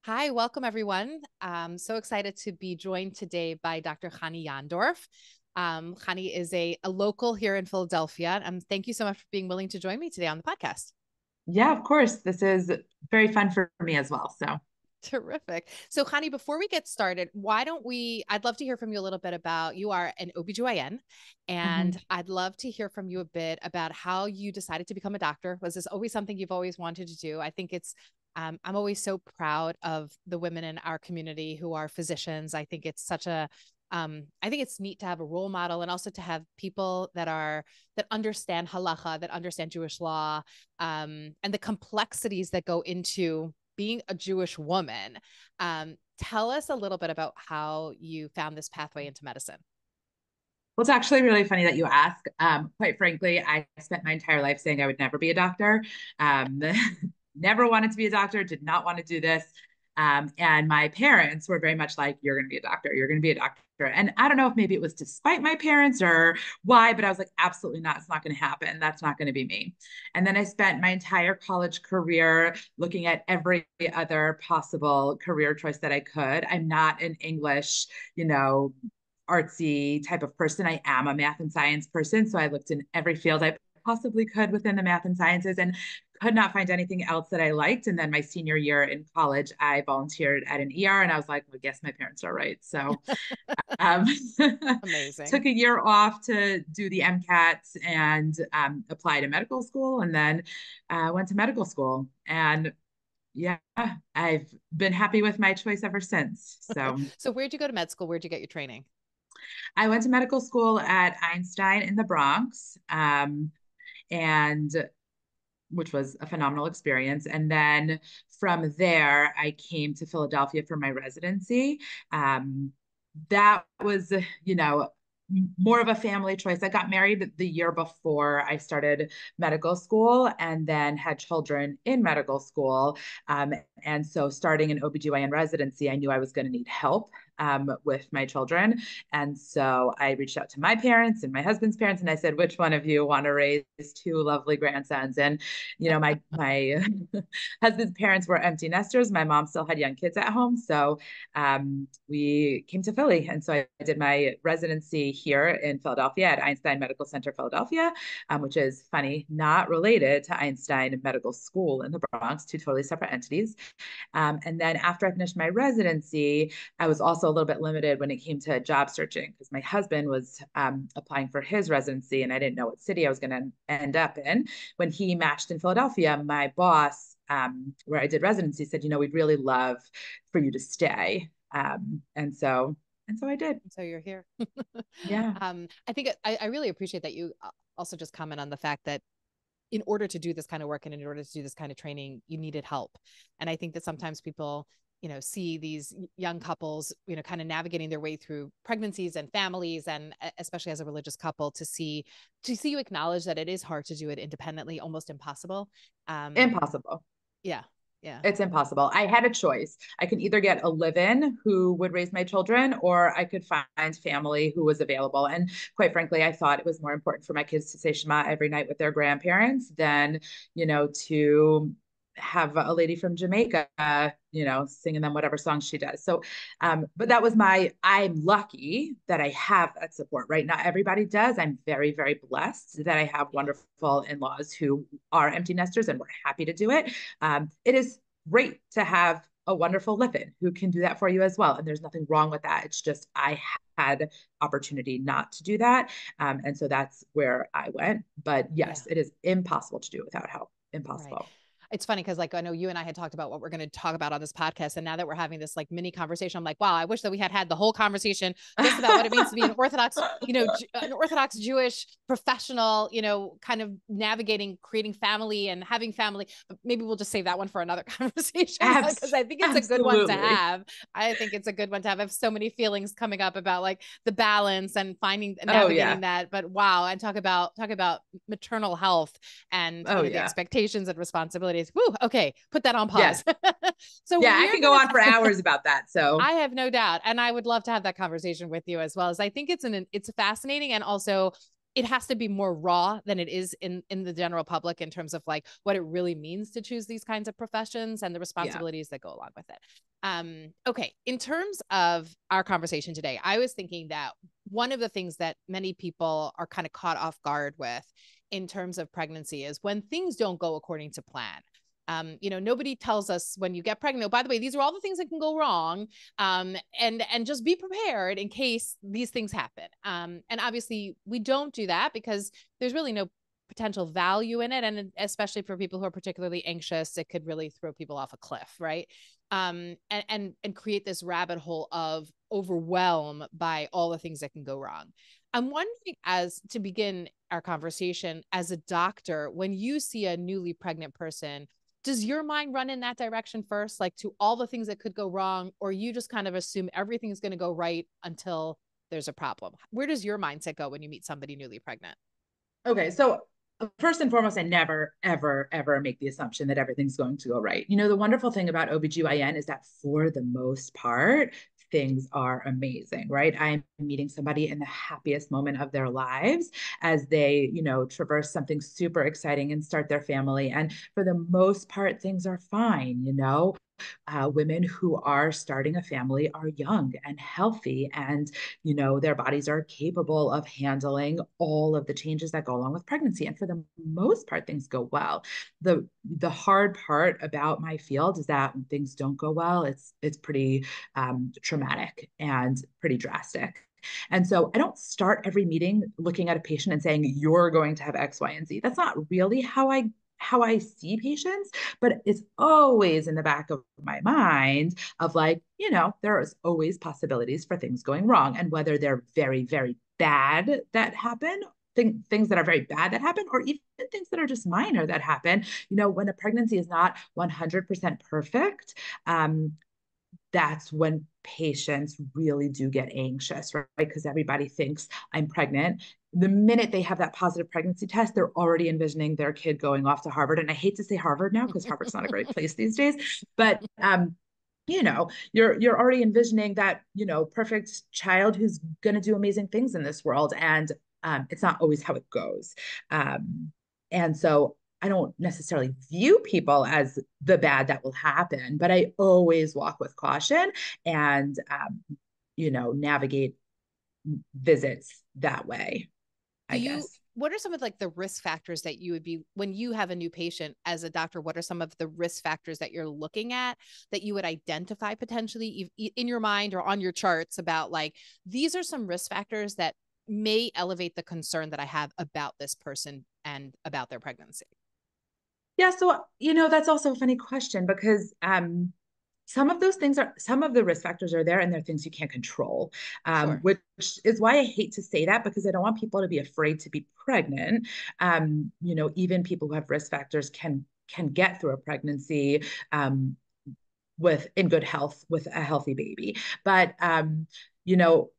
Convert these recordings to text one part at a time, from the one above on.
Hi, welcome everyone. I'm so excited to be joined today by Dr. Chani Yondorf. Chani is a local here in Philadelphia. Thank you so much for being willing to join me today on the podcast. Yeah, of course. This is very fun for me as well. So, Terrific. So Chani, before we get started, I'd love to hear from you a little bit about, you are an OBGYN, and Mhm. I'd love to hear from you a bit about how you decided to become a doctor. Was this always something you've always wanted to do? I think I'm always so proud of the women in our community who are physicians. I think it's I think it's neat to have a role model and also to have people that understand halacha, that understand Jewish law, and the complexities that go into being a Jewish woman. Tell us a little bit about how you found this pathway into medicine. Well, it's actually really funny that you ask. Quite frankly, I spent my entire life saying I would never be a doctor. Um, Never wanted to be a doctor, did not want to do this. And my parents were very much like, you're going to be a doctor, you're going to be a doctor. And I don't know if maybe it was to spite my parents or why, but I was like, absolutely not. It's not going to happen. That's not going to be me. And then I spent my entire college career looking at every other possible career choice that I could. I'm not an English, you know, artsy type of person. I am a math and science person. So I looked in every field I possibly could within the math and sciences and could not find anything else that I liked. And then my senior year in college, I volunteered at an ER and I was like, well, I guess my parents are right. So um, Amazing. took a year off to do the MCATs and apply to medical school and then went to medical school. And yeah, I've been happy with my choice ever since. So So where'd you go to med school? Where'd you get your training? I went to medical school at Einstein in the Bronx, and which was a phenomenal experience. And then from there, I came to Philadelphia for my residency. Um, that was, you know, more of a family choice. I got married the year before I started medical school and then had children in medical school. Um, and so starting an OBGYN residency, I knew I was going to need help with my children. And so I reached out to my parents and my husband's parents, and I said, which one of you want to raise two lovely grandsons? And, you know, my husband's parents were empty nesters. My mom still had young kids at home. So we came to Philly. And so I did my residency here in Philadelphia at Einstein Medical Center, Philadelphia, which is funny, not related to Einstein Medical School in the Bronx, two totally separate entities. And then after I finished my residency, I was also a little bit limited when it came to job searching because my husband was applying for his residency and I didn't know what city I was going to end up in. When he matched in Philadelphia, my boss, where I did residency, said, you know, we'd really love for you to stay. And so I did. So you're here. Yeah. I think I really appreciate that you also just comment on the fact that in order to do this kind of work and in order to do this kind of training, you needed help. And I think that sometimes people, see these young couples, kind of navigating their way through pregnancies and families, and especially as a religious couple, to see you acknowledge that it is hard to do it independently, almost impossible. Impossible. Yeah. Yeah. It's impossible. I had a choice. I could either get a live-in who would raise my children, or I could find family who was available. And quite frankly, I thought it was more important for my kids to say Shema every night with their grandparents than, to have a lady from Jamaica, singing them whatever song she does. So, but that was I'm lucky that I have that support, right? Not everybody does. I'm very, very blessed that I have wonderful in-laws who are empty nesters and we're happy to do it. It is great to have a wonderful live-in who can do that for you as well. And there's nothing wrong with that. It's just I had opportunity not to do that. And so that's where I went. But Yeah. yes, it is impossible to do without help. Right. Impossible. It's funny because I know you and I had talked about what we're going to talk about on this podcast. And now that we're having this mini conversation, I'm like, wow, I wish that we had the whole conversation just about what it means to be an Orthodox, an Orthodox Jewish professional, kind of navigating, creating family and having family. But maybe we'll just save that one for another conversation because I think it's a good one to have. I think it's a good one to have. I have so many feelings coming up about the balance and navigating that. But wow. And talk about maternal health and the expectations and responsibilities. Woo, okay, put that on pause. So I can go on for hours about that. So I have no doubt, and I would love to have that conversation with you as well. As I think it's fascinating and also it has to be more raw than it is in the general public in terms of like what it really means to choose these kinds of professions and the responsibilities that go along with it. Okay. In terms of our conversation today, I was thinking that one of the things that many people are kind of caught off guard with in terms of pregnancy is when things don't go according to plan. Nobody tells us when you get pregnant, oh, by the way, these are all the things that can go wrong. And just be prepared in case these things happen. And obviously we don't do that because there's really no potential value in it. And especially for people who are particularly anxious, it could really throw people off a cliff. Right. And create this rabbit hole of overwhelm by all the things that can go wrong. I'm wondering, as to begin our conversation, as a doctor, when you see a newly pregnant person, does your mind run in that direction first, like to all the things that could go wrong, or you just kind of assume everything's going to go right until there's a problem? Where does your mindset go when you meet somebody newly pregnant? Okay, so first and foremost, I never, ever, ever make the assumption that everything's going to go right. The wonderful thing about OBGYN is that for the most part, things are amazing, right? I'm meeting somebody in the happiest moment of their lives as they, traverse something super exciting and start their family. And for the most part, things are fine. Women who are starting a family are young and healthy, and their bodies are capable of handling all of the changes that go along with pregnancy, and for the most part things go well. The hard part about my field is that when things don't go well, it's pretty traumatic and pretty drastic. And so I don't start every meeting looking at a patient and saying, you're going to have X, Y, and Z. That's not really how I see patients, but it's always in the back of my mind of like, there's always possibilities for things going wrong. And whether they're very, very bad that happen, things that are very bad that happen, or even things that are just minor that happen, when a pregnancy is not 100% perfect, that's when patients really do get anxious, right? Because everybody thinks I'm pregnant. The minute they have that positive pregnancy test, they're already envisioning their kid going off to Harvard. And I hate to say Harvard now because Harvard's not a great place these days, but you're already envisioning that, perfect child who's going to do amazing things in this world. And it's not always how it goes. And so I don't necessarily view people as the bad that will happen, but I always walk with caution and, navigate visits that way, I guess. What are some of like the risk factors that you would be, when you have a new patient as a doctor, what are some of the risk factors that you're looking at that you would identify potentially in your mind or on your charts about like, these are some risk factors that may elevate the concern that I have about this person and about their pregnancy? Yeah, so that's also a funny question because some of the risk factors are there and they're things you can't control, Sure. which is why I hate to say that because I don't want people to be afraid to be pregnant. Even people who have risk factors can get through a pregnancy in good health with a healthy baby. But you know,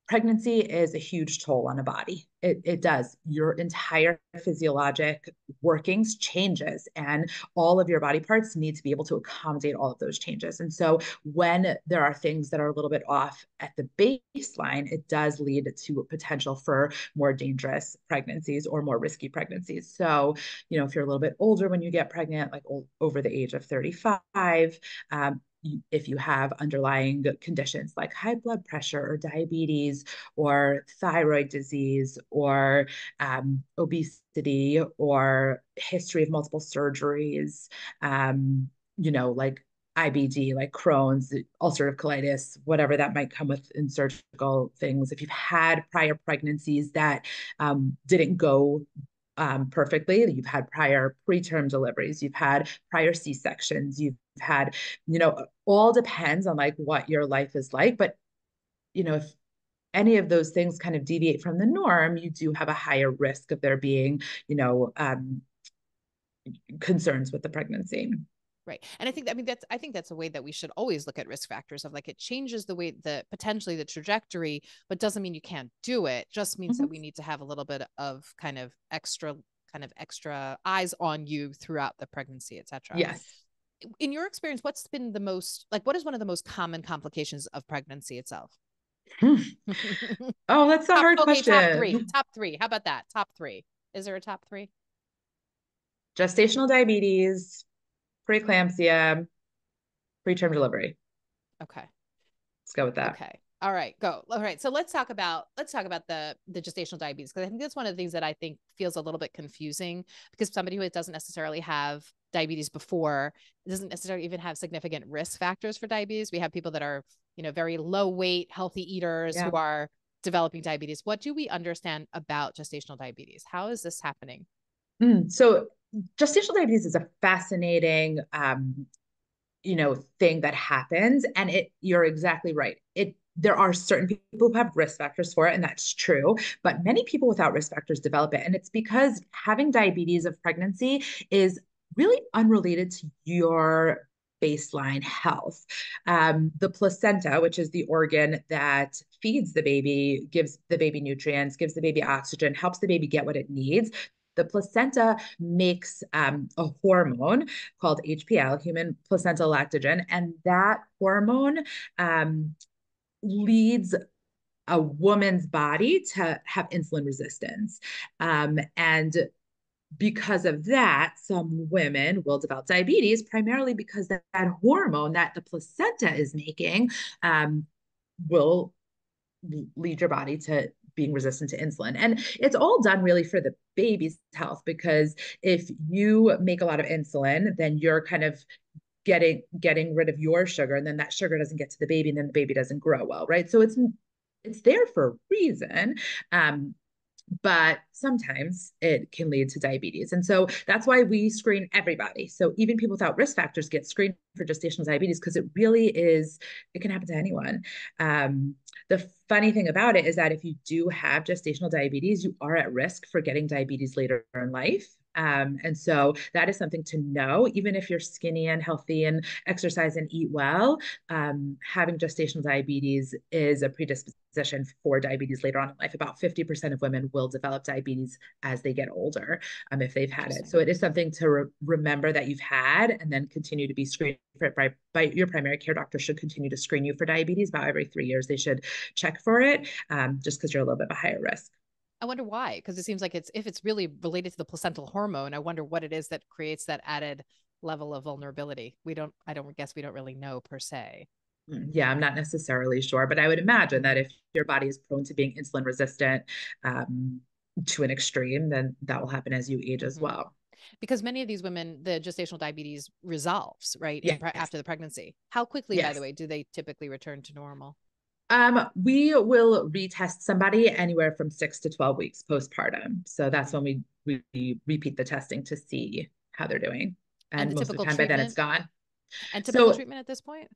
pregnancy is a huge toll on a body. It does. Your entire physiologic workings changes, and all of your body parts need to be able to accommodate all of those changes. And so when there are things that are a little bit off at the baseline, it does lead to potential for more dangerous pregnancies or more risky pregnancies. So, if you're a little bit older when you get pregnant, like over the age of 35, if you have underlying conditions like high blood pressure or diabetes or thyroid disease or obesity or history of multiple surgeries, like IBD, like Crohn's, ulcerative colitis, whatever that might come with in surgical things. If you've had prior pregnancies that didn't go perfectly. You've had prior preterm deliveries, you've had prior C-sections, you've had, all depends on like what your life is like. But, if any of those things kind of deviate from the norm, you do have a higher risk of there being, concerns with the pregnancy. Right. And I think that's a way that we should always look at risk factors of like, it changes the way potentially the trajectory, but doesn't mean you can't do it. Just means that we need to have a little bit of kind of extra eyes on you throughout the pregnancy, etc. Yes. In your experience, what is one of the most common complications of pregnancy itself? Oh, that's a hard Okay, question. top three. How about that? Top three. Is there a top three? Gestational diabetes, preeclampsia, preterm delivery. Okay. Let's go with that. Okay. All right, go. All right. So let's talk about the gestational diabetes, because I think that's one of the things that I think feels a little bit confusing, because somebody who doesn't necessarily have diabetes before doesn't necessarily even have significant risk factors for diabetes. We have people that are, very low weight, healthy eaters who Yeah. are developing diabetes. What do we understand about gestational diabetes? How is this happening? So gestational diabetes is a fascinating thing that happens. And you're exactly right. There are certain people who have risk factors for it, and that's true. But many people without risk factors develop it. And it's because having diabetes of pregnancy is really unrelated to your baseline health. The placenta, which is the organ that feeds the baby, gives the baby nutrients, gives the baby oxygen, helps the baby get what it needs. The placenta makes a hormone called HPL, human placental lactogen, and that hormone leads a woman's body to have insulin resistance. And because of that, some women will develop diabetes, primarily because that hormone that the placenta is making will lead your body to being resistant to insulin. And it's all done really for the baby's health, because if you make a lot of insulin, then you're kind of getting rid of your sugar, and then that sugar doesn't get to the baby, and then the baby doesn't grow well, right? So it's there for a reason. But sometimes it can lead to diabetes. And so that's why we screen everybody. So even people without risk factors get screened for gestational diabetes, because it can happen to anyone. The funny thing about it is that if you do have gestational diabetes, you are at risk for getting diabetes later in life. And so that is something to know, even if you're skinny and healthy and exercise and eat well. Having gestational diabetes is a predisposition for diabetes later on in life. About 50% of women will develop diabetes as they get older, if they've had it. So it is something to remember that you've had, and then continue to be screened for it by your primary care doctor. Should continue to screen you for diabetes. About every 3 years, they should check for it, just because you're a little bit of a higher risk. I wonder why, because it seems like if it's really related to the placental hormone, I wonder what it is that creates that added level of vulnerability. I don't guess we don't really know per se. Yeah, I'm not necessarily sure, but I would imagine that if your body is prone to being insulin resistant to an extreme, then that will happen as you age as well. Because many of these women, the gestational diabetes resolves, right, Yes. after the pregnancy. How quickly, by the Yes. way, do they typically return to normal? We will retest somebody anywhere from 6 to 12 weeks postpartum. So that's when we repeat the testing to see how they're doing. And And the most of the typical time by then it's treatment gone. and typical So treatment at this point?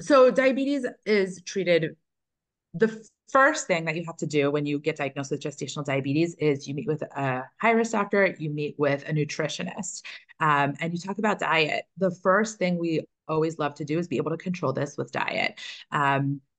so diabetes is treated. The first thing that you have to do when you get diagnosed with gestational diabetes is you meet with a high risk doctor, you meet with a nutritionist, and you talk about diet. The first thing we always love to do is be able to control this with diet.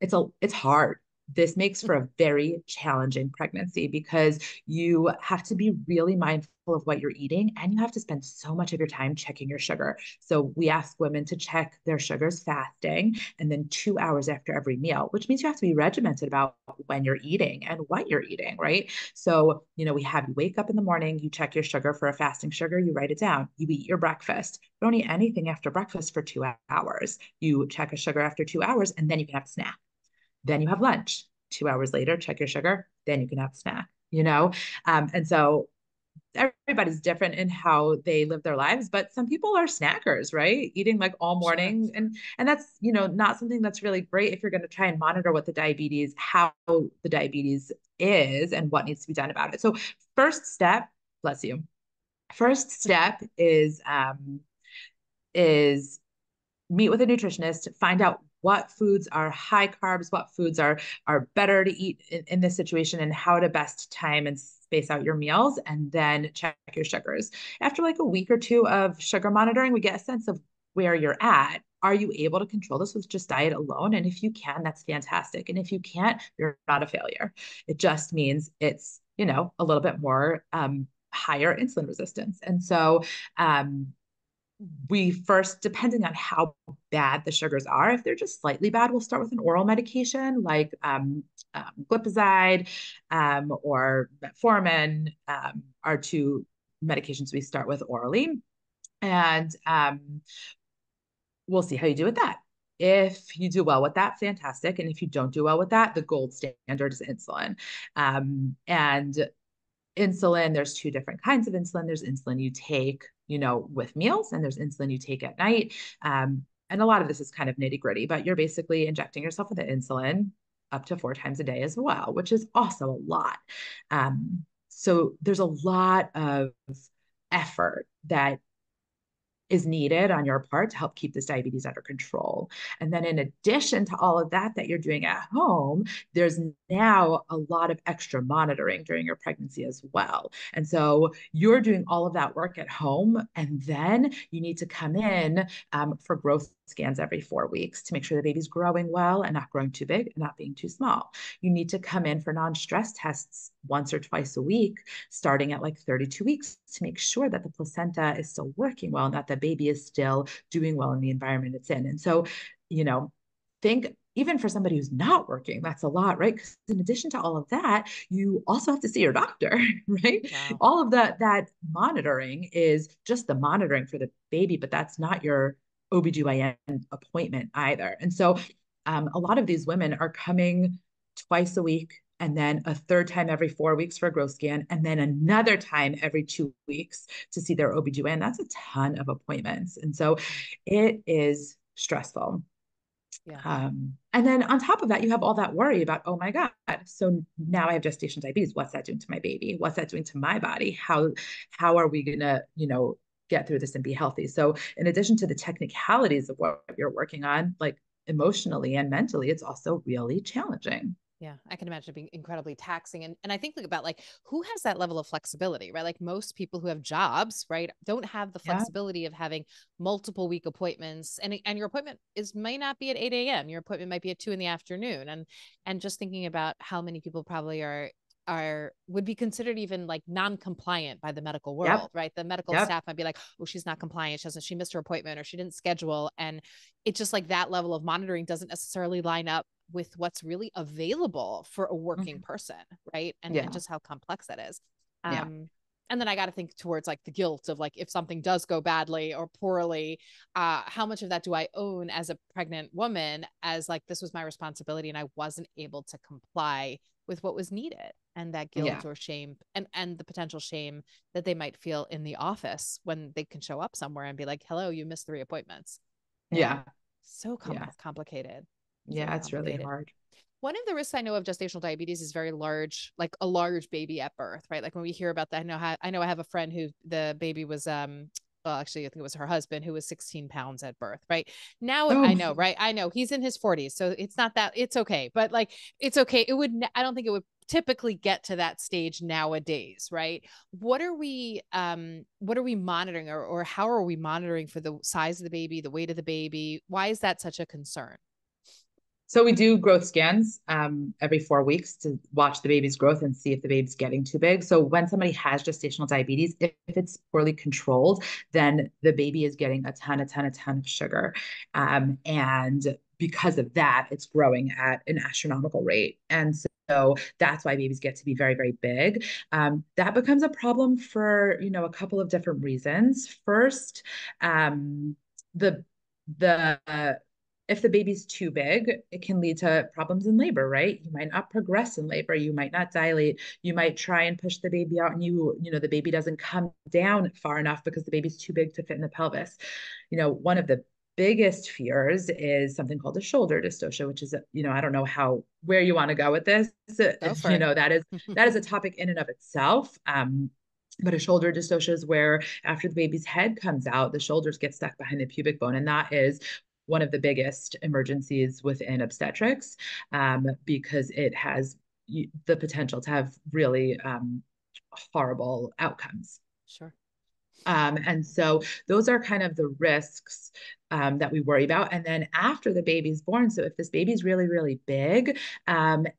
It's hard. This makes for a very challenging pregnancy, because you have to be really mindful of what you're eating, and you have to spend so much of your time checking your sugar. So we ask women to check their sugars fasting, and then 2 hours after every meal, which means you have to be regimented about when you're eating and what you're eating, right? So, we have you wake up in the morning, you check your sugar for a fasting sugar, you write it down, you eat your breakfast. You don't eat anything after breakfast for 2 hours. You check a sugar after 2 hours, and then you can have a snack. Then you have lunch. 2 hours later, check your sugar, then you can have a snack. And so everybody's different in how they live their lives, but some people are snackers, right? Eating like all Sure. morning. And that's, not something that's really great if you're going to try and monitor how the diabetes is and what needs to be done about it. So first step, bless you. First step is meet with a nutritionist, find out what foods are high carbs, what foods are better to eat in this situation, and how to best time and space out your meals, and then check your sugars. After like a week or two of sugar monitoring, we get a sense of where you're at. Are you able to control this with just diet alone? And if you can, that's fantastic. And if you can't, you're not a failure. It just means it's, a little bit more higher insulin resistance. And so we first, depending on how bad the sugars are, if they're just slightly bad, we'll start with an oral medication like glipizide or metformin are two medications we start with orally. And we'll see how you do with that. If you do well with that, fantastic. And if you don't do well with that, the gold standard is insulin. And insulin, there's two different kinds of insulin. There's insulin you take, with meals, and there's insulin you take at night. And a lot of this is kind of nitty gritty, but you're basically injecting yourself with the insulin up to 4 times a day as well, which is also a lot. So there's a lot of effort that is needed on your part to help keep this diabetes under control. And then in addition to all of that you're doing at home, there's now a lot of extra monitoring during your pregnancy as well. And so you're doing all of that work at home, and then you need to come in for growth scans every 4 weeks to make sure the baby's growing well and not growing too big and not being too small. You need to come in for non-stress tests once or twice a week, starting at like 32 weeks, to make sure that the placenta is still working well and that the baby is still doing well in the environment it's in. And so, think even for somebody who's not working, that's a lot, right? Because in addition to all of that, you also have to see your doctor, right? Wow. All of that monitoring is just the monitoring for the baby, but that's not your OBGYN appointment either. And so a lot of these women are coming twice a week, and then a third time every 4 weeks for a growth scan, and then another time every 2 weeks to see their OBGYN. That's a ton of appointments. And so it is stressful. Yeah. And then on top of that, you have all that worry about, oh my God, so now I have gestational diabetes. What's that doing to my baby? What's that doing to my body? How are we gonna, get through this and be healthy? So in addition to the technicalities of what you're working on, like emotionally and mentally, it's also really challenging. Yeah, I can imagine it being incredibly taxing. And I think about like who has that level of flexibility, right? Like most people who have jobs, right, don't have the flexibility of having multiple week appointments. And your appointment might not be at 8 a.m. Your appointment might be at 2 p.m. And just thinking about how many people probably would be considered even like non-compliant by the medical world, right? The medical staff might be like, oh, she's not compliant. She missed her appointment, or she didn't schedule. And it's just like that level of monitoring doesn't necessarily line up with what's really available for a working person, right? And just how complex that is. And then I got to think towards like the guilt of like, if something does go badly or poorly, how much of that do I own as a pregnant woman, as like, this was my responsibility and I wasn't able to comply with what was needed, and that guilt or shame and the potential shame that they might feel in the office when they can show up somewhere and be like, hello, you missed 3 appointments. So complicated. Yeah, it's really hard. One of the risks I know of gestational diabetes is very large, like a large baby at birth, right? Like when we hear about that, I know I have a friend who the baby was, well, actually, I think it was her husband who was 16 pounds at birth, right? Now, I know, right? I know he's in his 40s, so it's not that, it's okay. But like, it's okay. I don't think it would typically get to that stage nowadays, right? What are we monitoring, or how are we monitoring for the size of the baby, the weight of the baby? Why is that such a concern? So we do growth scans every 4 weeks to watch the baby's growth and see if the baby's getting too big. So when somebody has gestational diabetes, if it's poorly controlled, then the baby is getting a ton of sugar. And because of that, it's growing at an astronomical rate. And so that's why babies get to be very, very big. That becomes a problem for, a couple of different reasons. First, the if the baby's too big, it can lead to problems in labor, right? You might not progress in labor. You might not dilate. You might try and push the baby out, and the baby doesn't come down far enough because the baby's too big to fit in the pelvis. One of the biggest fears is something called a shoulder dystocia, which is, I don't know where you want to go with this. Go for it. That is a topic in and of itself. But a shoulder dystocia is where after the baby's head comes out, the shoulders get stuck behind the pubic bone. And that is one of the biggest emergencies within obstetrics, because it has the potential to have really horrible outcomes. Sure. And so those are kind of the risks that we worry about. And then after the baby's born, so if this baby's really, really big, and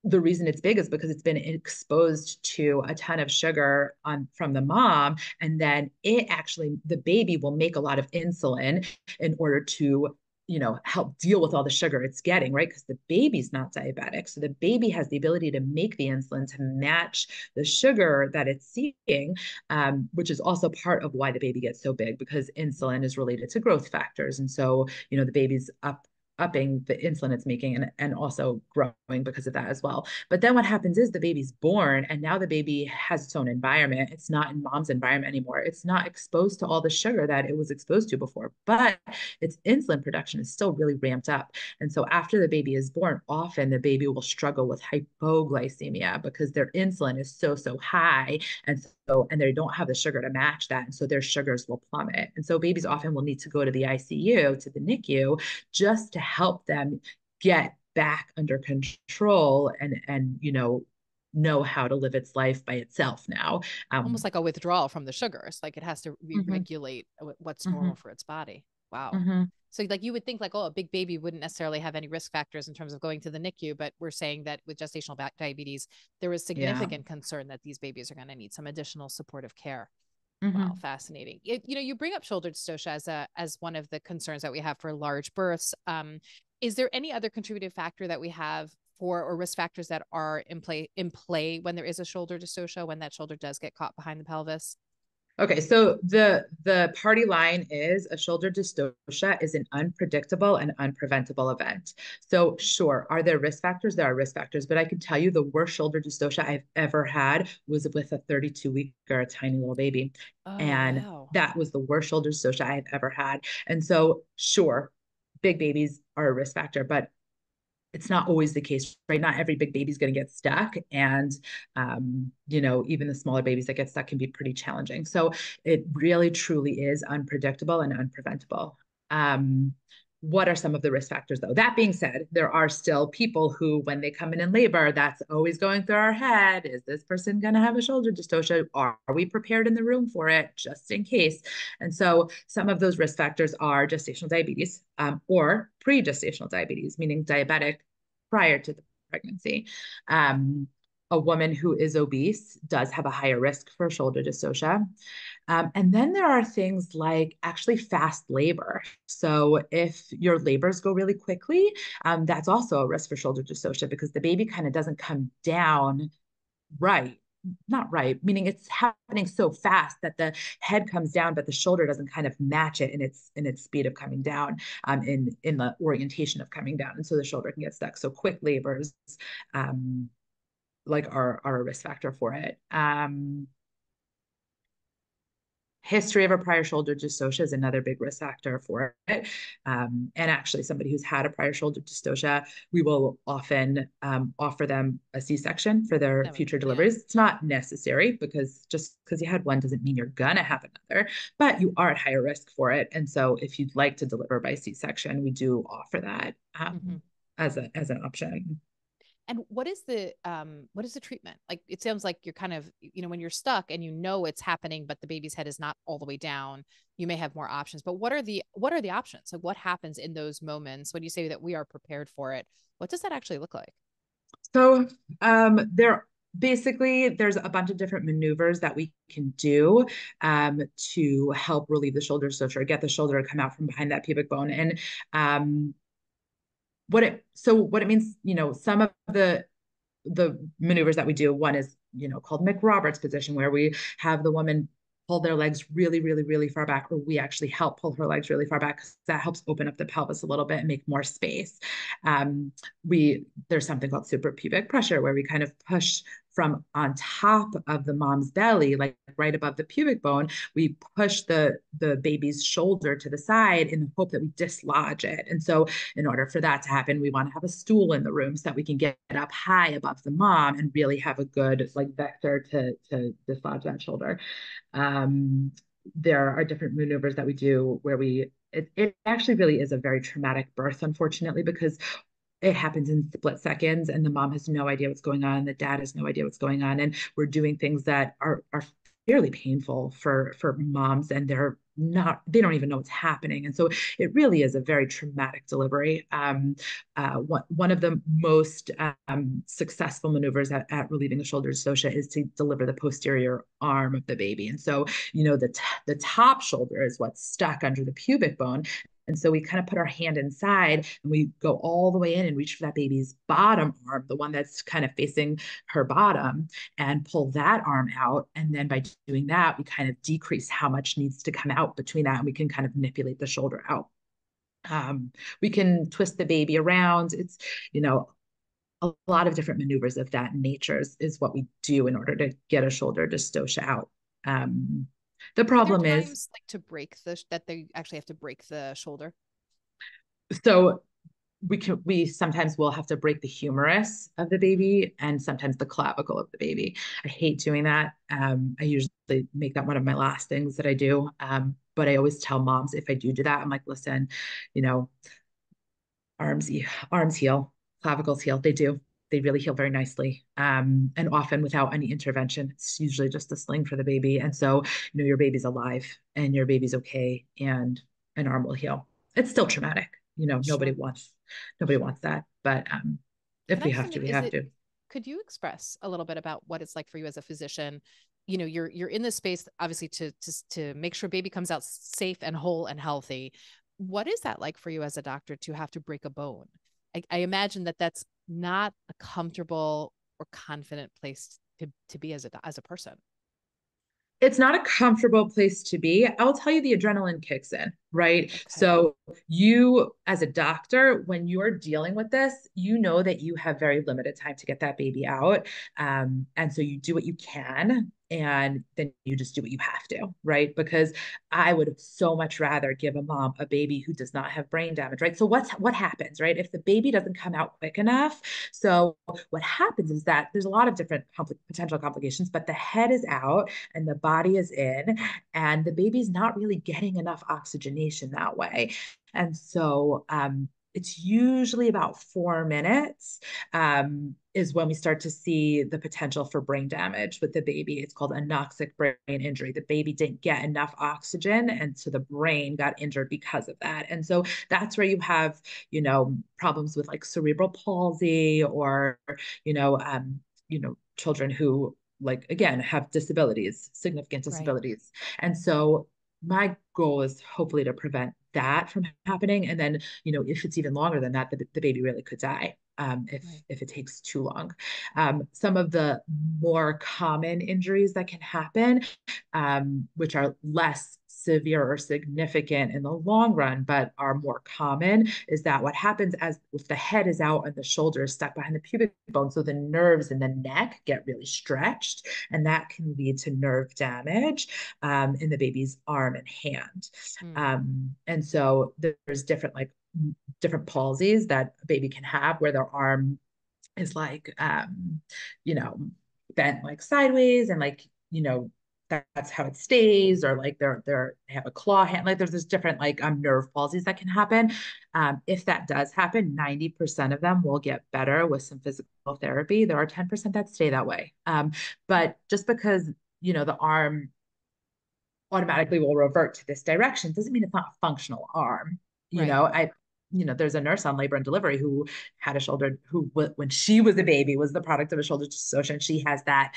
the reason it's big is because it's been exposed to a ton of sugar from the mom, and then the baby will make a lot of insulin in order to help deal with all the sugar it's getting, right? Because the baby's not diabetic, so the baby has the ability to make the insulin to match the sugar that it's seeing, which is also part of why the baby gets so big, because insulin is related to growth factors, and so the baby's upping the insulin it's making, and also growing because of that as well. But then what happens is the baby's born, and now the baby has its own environment. It's not in mom's environment anymore. It's not exposed to all the sugar that it was exposed to before, but its insulin production is still really ramped up. And so after the baby is born, often the baby will struggle with hypoglycemia because their insulin is so high, and they don't have the sugar to match that, and so their sugars will plummet. And so babies often will need to go to the ICU, to the NICU, just to help them get back under control, and know how to live its life by itself now. Almost like a withdrawal from the sugars, like it has to re-regulate what's normal for its body. Wow. So like you would think like, oh, a big baby wouldn't necessarily have any risk factors in terms of going to the NICU, but we're saying that with gestational diabetes, there is significant concern that these babies are going to need some additional supportive care. Wow, fascinating. You bring up shoulder dystocia as one of the concerns that we have for large births. Is there any other contributive factor that we have or risk factors that are in play when there is a shoulder dystocia, when that shoulder does get caught behind the pelvis? Okay, so the party line is a shoulder dystocia is an unpredictable and unpreventable event. So sure, are there risk factors? There are risk factors, but I can tell you the worst shoulder dystocia I've ever had was with a 32-week or a tiny little baby. And wow. That was the worst shoulder dystocia I've ever had. And so sure, big babies are a risk factor, but it's not always the case, right? Not every big baby's going to get stuck. And, even the smaller babies that get stuck can be pretty challenging. So it really, truly is unpredictable and unpreventable. What are some of the risk factors, though? That being said, there are still people who, when they come in labor, that's always going through our head. Is this person going to have a shoulder dystocia? Are we prepared in the room for it, just in case? And so some of those risk factors are gestational diabetes, or pre-gestational diabetes, meaning diabetic prior to the pregnancy. A woman who is obese does have a higher risk for shoulder dystocia. And then there are things like actually fast labor. So if your labors go really quickly, that's also a risk for shoulder dystocia, because the baby kind of doesn't come down right. Not right, meaning it's happening so fast that the head comes down, but the shoulder doesn't kind of match it in its speed of coming down, in the orientation of coming down, and so the shoulder can get stuck. So quick labors, are a risk factor for it. History of a prior shoulder dystocia is another big risk factor for it. And actually, somebody who's had a prior shoulder dystocia, we will often offer them a C-section for their future deliveries. It's not necessary, because just because you had one doesn't mean you're going to have another, but you are at higher risk for it. And so if you'd like to deliver by C-section, we do offer that as an option. And what is the treatment? Like, it sounds like you're kind of, when you're stuck and it's happening, but the baby's head is not all the way down, you may have more options. But what are the options? Like, what happens in those moments when you say that we are prepared for it? What does that actually look like? So there's a bunch of different maneuvers that we can do to help relieve the shoulder dystocia, or get the shoulder to come out from behind that pubic bone. And what it means, some of the maneuvers that we do, one is, called McRoberts position, where we have the woman pull their legs really, really, really far back, or we actually help pull her legs really far back, because that helps open up the pelvis a little bit and make more space. There's something called suprapubic pressure, where we kind of push from on top of the mom's belly, like right above the pubic bone. We push the baby's shoulder to the side in the hope that we dislodge it. And so in order for that to happen, we want to have a stool in the room so that we can get up high above the mom and really have a good vector to dislodge that shoulder. There are different maneuvers that we do where it actually really is a very traumatic birth, unfortunately, because it happens in split seconds, and the mom has no idea what's going on, the dad has no idea what's going on, and we're doing things that are severely painful for moms, and they don't even know what's happening. And so it really is a very traumatic delivery. One of the most successful maneuvers at relieving the shoulder dystocia is to deliver the posterior arm of the baby. And so, the top shoulder is what's stuck under the pubic bone. And so we kind of put our hand inside and we go all the way in and reach for that baby's bottom arm, the one that's kind of facing her bottom, and pull that arm out. And then by doing that, we kind of decrease how much needs to come out between that. And we can kind of manipulate the shoulder out. We can twist the baby around. It's, a lot of different maneuvers of that nature is what we do in order to get a shoulder dystocia out. The problem is like to break that they actually have to break the shoulder. So we sometimes will have to break the humerus of the baby and sometimes the clavicle of the baby. I hate doing that. I usually make that one of my last things that I do. But I always tell moms if I do that, I'm like, listen, arms heal, clavicles heal. They do. They really heal very nicely. And often without any intervention, it's usually just a sling for the baby. And so, your baby's alive and your baby's okay, and an arm will heal. It's still traumatic. Sure. Nobody wants that. But if we have to, we have to. Could you express a little bit about what it's like for you as a physician? You're in this space, obviously, to make sure baby comes out safe and whole and healthy. What is that like for you as a doctor to have to break a bone? I imagine that's not a comfortable or confident place to be as a person. It's not a comfortable place to be. I'll tell you, the adrenaline kicks in, right? Okay. So you, as a doctor, when you're dealing with this, you know that you have very limited time to get that baby out. And so you do what you can, and then you just do what you have to, right? Because I would so much rather give a mom a baby who does not have brain damage, right? So what happens, right? If the baby doesn't come out quick enough, so what happens is that there's a lot of different potential complications, but the head is out and the body is in, and the baby's not really getting enough oxygenation that way. And so it's usually about 4 minutes is when we start to see the potential for brain damage with the baby. It's called anoxic brain injury. The baby didn't get enough oxygen, and so the brain got injured because of that. And so that's where you have, problems with like cerebral palsy, or, children who, like, again, have disabilities, significant disabilities. Right. And so my goal is hopefully to prevent that from happening. And then, if it's even longer than that, the baby really could die if it takes too long. Some of the more common injuries that can happen, which are less severe or significant in the long run, but are more common, is that what happens if the head is out and the shoulder is stuck behind the pubic bone, so the nerves in the neck get really stretched, and that can lead to nerve damage in the baby's arm and hand. And so there's different palsies that a baby can have where their arm is bent like sideways, and that's how it stays, or like they have a claw hand. Like there's this different nerve palsies that can happen. If that does happen, 90% of them will get better with some physical therapy. There are 10% that stay that way. But just because the arm automatically will revert to this direction doesn't mean it's not a functional arm. There's a nurse on labor and delivery who had a shoulder, who when she was a baby was the product of a shoulder dystocia, and she has that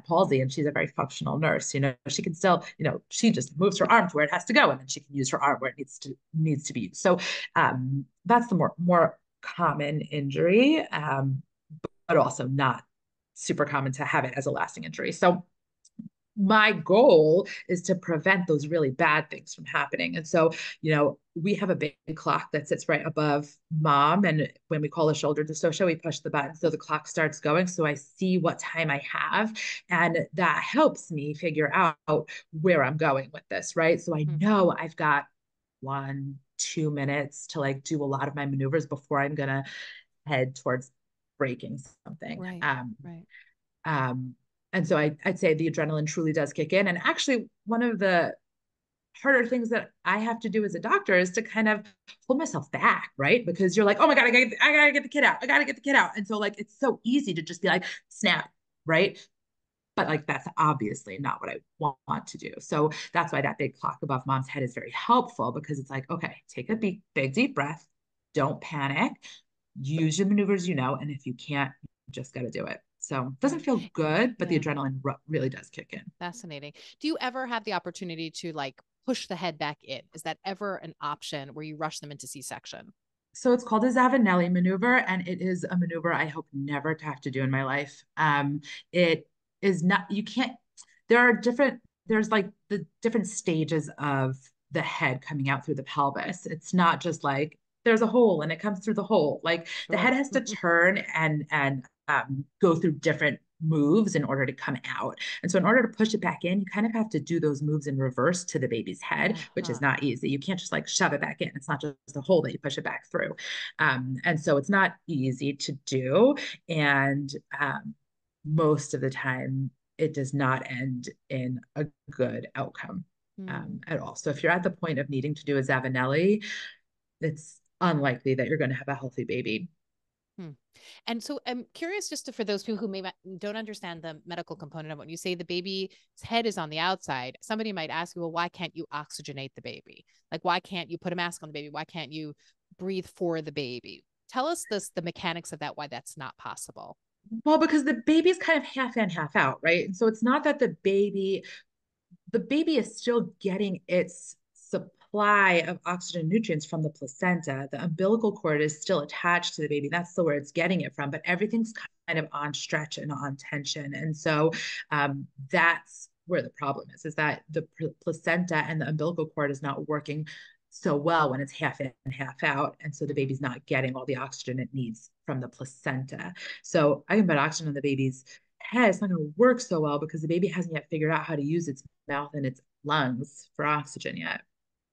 palsy, and she's a very functional nurse. She can still, she just moves her arm to where it has to go, and then she can use her arm where it needs to be used. So that's the more common injury, but also not super common to have it as a lasting injury. So my goal is to prevent those really bad things from happening. And so, we have a big clock that sits right above mom. And when we call a shoulder dystocia, we push the button so the clock starts going. So I see what time I have. And that helps me figure out where I'm going with this, right? So I know I've got 1-2 minutes to do a lot of my maneuvers before I'm going to head towards breaking something. Right. And so I'd say the adrenaline truly does kick in. And actually, one of the harder things that I have to do as a doctor is to kind of hold myself back, right? Because you're like, oh my God, I gotta get the kid out. I gotta get the kid out. And so it's so easy to just be like, snap, right? but like that's obviously not what I want to do. So that's why that big clock above mom's head is very helpful, because it's like, okay, take a big deep breath, don't panic, use your maneuvers, and if you can't, you just got to do it. So it doesn't Right. feel good, but the Yeah. adrenaline really does kick in. Fascinating. Do you ever have the opportunity to like push the head back in? Is that ever an option where you rush them into C-section? So it's called a Zavanelli maneuver, and it is a maneuver I hope never to have to do in my life. It is not, you can't, there are there's like the different stages of the head coming out through the pelvis. It's not just like there's a hole and it comes through the hole. Like the Sure. head has to turn and go through different moves in order to come out. And so in order to push it back in, you kind of have to do those moves in reverse to the baby's head, which is Uh-huh. not easy. You can't just like shove it back in. It's not just a hole that you push it back through. And so it's not easy to do. And most of the time, it does not end in a good outcome Hmm. at all. So if you're at the point of needing to do a Zavanelli, it's unlikely that you're going to have a healthy baby. Hmm. And so I'm curious, just for those people who don't understand the medical component of when you say the baby's head is on the outside, somebody might ask you, well, why can't you oxygenate the baby? Like, why can't you put a mask on the baby? Why can't you breathe for the baby? Tell us the mechanics of that, why that's not possible. Well, because the baby's kind of half in, half out, right? And so it's not that the baby is still getting its supply of oxygen nutrients from the placenta. The umbilical cord is still attached to the baby. That's the where it's getting it from, but everything's kind of on stretch and on tension. And so that's where the problem is that the placenta and the umbilical cord is not working so well when it's half in and half out. And so the Mm-hmm. baby's not getting all the oxygen it needs from the placenta. So I can put oxygen on the baby's head. It's not going to work so well because the baby hasn't yet figured out how to use its mouth and its lungs for oxygen yet.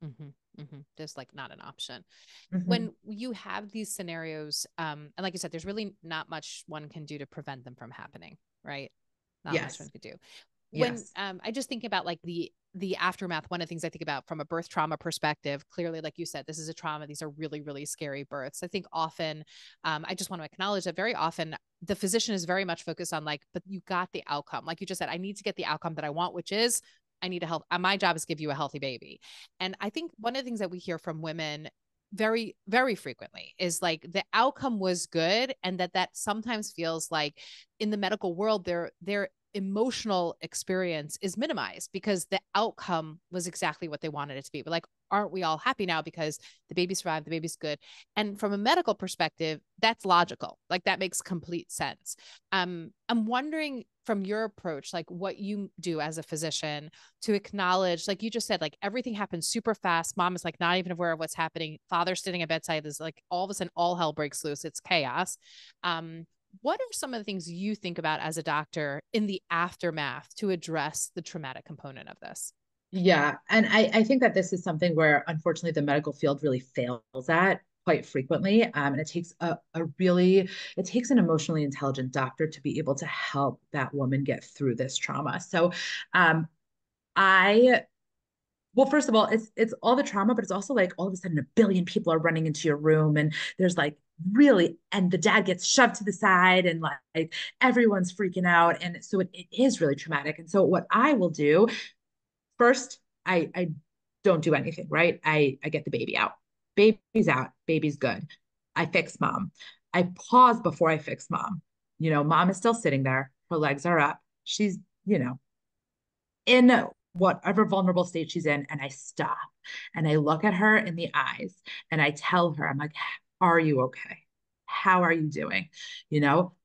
Mm-hmm. Mm-hmm. Just like not an option. Mm-hmm. When you have these scenarios, and like you said, there's really not much one can do to prevent them from happening, right? Not much one Yes. could do. When Yes. I just think about like the aftermath, one of the things I think about from a birth trauma perspective, clearly, like you said, this is a trauma. These are really, really scary births. I think often, I just want to acknowledge that very often the physician is very much focused on like, but you got the outcome. Like you just said, I need to get the outcome that I want, which is I need to help. My job is give you a healthy baby. And I think one of the things that we hear from women very, very frequently is like the outcome was good, and that sometimes feels like in the medical world, their emotional experience is minimized because the outcome was exactly what they wanted it to be. But like, aren't we all happy now because the baby survived, the baby's good? And from a medical perspective, that's logical. Like that makes complete sense. I'm wondering from your approach, like what you do as a physician to acknowledge, like you just said, like everything happens super fast. Mom is like not even aware of what's happening. Father's sitting at bedside. There's like all of a sudden all hell breaks loose. It's chaos. What are some of the things you think about as a doctor in the aftermath to address the traumatic component of this? Yeah. And I think that this is something where, unfortunately, the medical field really fails at quite frequently. And it takes it takes an emotionally intelligent doctor to be able to help that woman get through this trauma. So, um, I well, first of all, it's all the trauma, but it's also like all of a sudden a billion people are running into your room, and there's like really, and the dad gets shoved to the side, and like everyone's freaking out, and so it is really traumatic. And so what I will do first, I don't do anything, right? I get the baby out, baby's out, baby's good. I fix mom. I pause before I fix mom. Mom is still sitting there, her legs are up, she's in whatever vulnerable state she's in, and I stop and I look at her in the eyes and I tell her, I'm like, are you okay? How are you doing?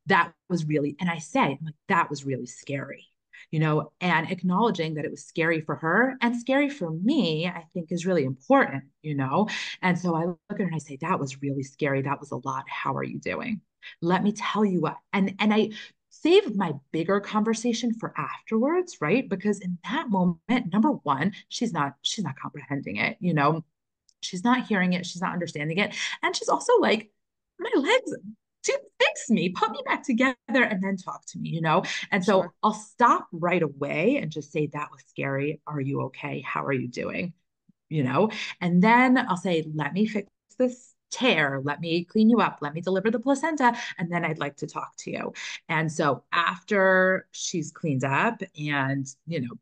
That was really, and I say, I'm like, that was really scary, and acknowledging that it was scary for her and scary for me, I think is really important. And so I look at her and I say, that was really scary. That was a lot. How are you doing? Let me tell you what. And I save my bigger conversation for afterwards, right? Because in that moment, number one, she's not comprehending it. She's not hearing it, she's not understanding it. And she's also like, my legs, to fix me, put me back together, and then talk to me. And Sure. so I'll stop right away and just say, that was scary. Are you okay? How are you doing? you know, and then I'll say, let me fix this tear, let me clean you up, let me deliver the placenta, and then I'd like to talk to you. And so after she's cleaned up and,